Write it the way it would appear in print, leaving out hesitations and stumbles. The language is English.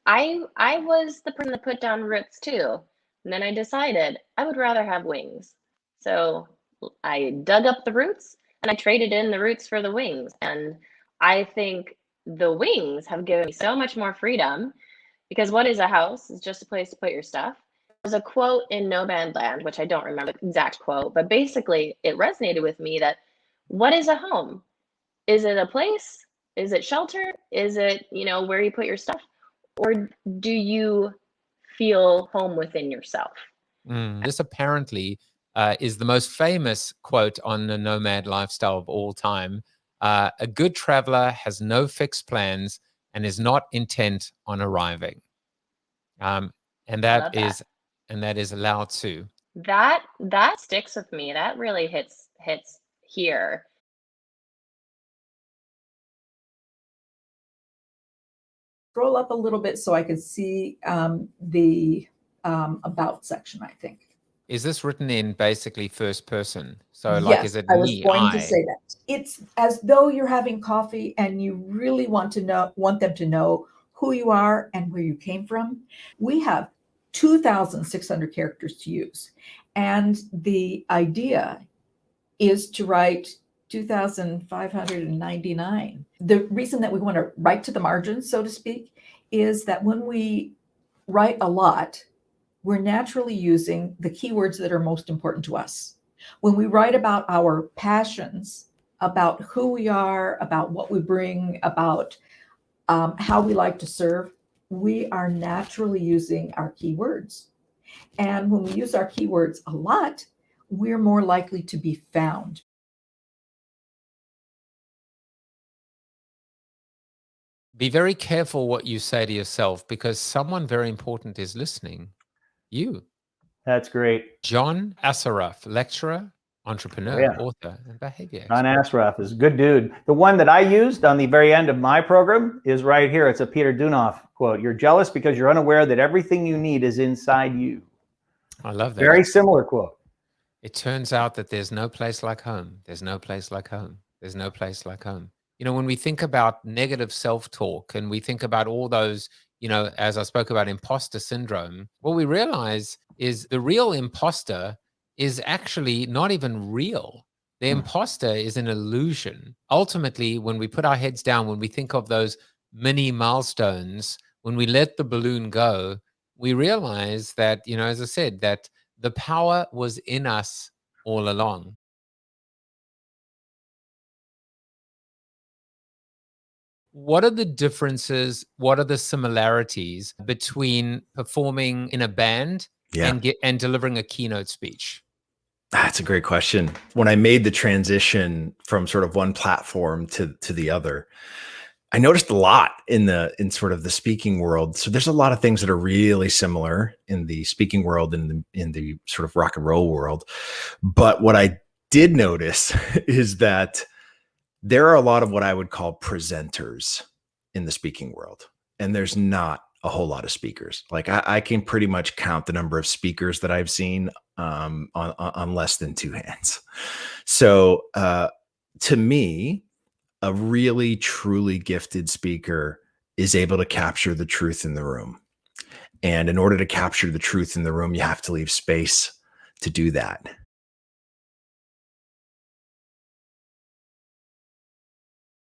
I was the person that put down roots too. And then I decided I would rather have wings. So I dug up the roots and I traded in the roots for the wings. And I think the wings have given me so much more freedom because what is a house? It's just a place to put your stuff. There's a quote in No Man's Land, which I don't remember the exact quote, but basically it resonated with me that what is a home? Is it a place? Is it shelter? Is it, where you put your stuff? Or do you feel home within yourself? This apparently is the most famous quote on the nomad lifestyle of all time. A good traveler has no fixed plans and is not intent on arriving. And that is Lao Tzu. That sticks with me. That really hits here. Scroll up a little bit so I can see the about section, I think. Is this written in basically first person? So yes, is it I was me, going to say that. It's as though you're having coffee and you really want them to know who you are and where you came from. We have 2,600 characters to use. And the idea is to write 2,599. The reason that we want to write to the margins, so to speak, is that when we write a lot, we're naturally using the keywords that are most important to us. When we write about our passions, about who we are, about what we bring, about how we like to serve, we are naturally using our keywords. And when we use our keywords a lot, we're more likely to be found. Be very careful what you say to yourself because someone very important is listening. You. That's great. John Assaraf, lecturer, entrepreneur, author, and behavior expert. John Assaraf is a good dude. The one that I used on the very end of my program is right here. It's a Peter Dunoff quote. You're jealous because you're unaware that everything you need is inside you. I love that. Very similar quote. It turns out that there's no place like home. There's no place like home. There's no place like home. When we think about negative self-talk and we think about all those, as I spoke about imposter syndrome, what we realize is the real imposter is actually not even real. The imposter is an illusion. Ultimately, when we put our heads down, when we think of those mini milestones, when we let the balloon go, we realize that, as I said, that the power was in us all along. What are the differences? What are the similarities between performing in a band and delivering a keynote speech? That's a great question. When I made the transition from sort of one platform to the other, I noticed a lot in sort of the speaking world. So there's a lot of things that are really similar in the speaking world and in the sort of rock and roll world. But what I did notice is that there are a lot of what I would call presenters in the speaking world, and there's not a whole lot of speakers. Like I can pretty much count the number of speakers that I've seen on less than two hands. So to me, a really truly gifted speaker is able to capture the truth in the room. And in order to capture the truth in the room, you have to leave space to do that.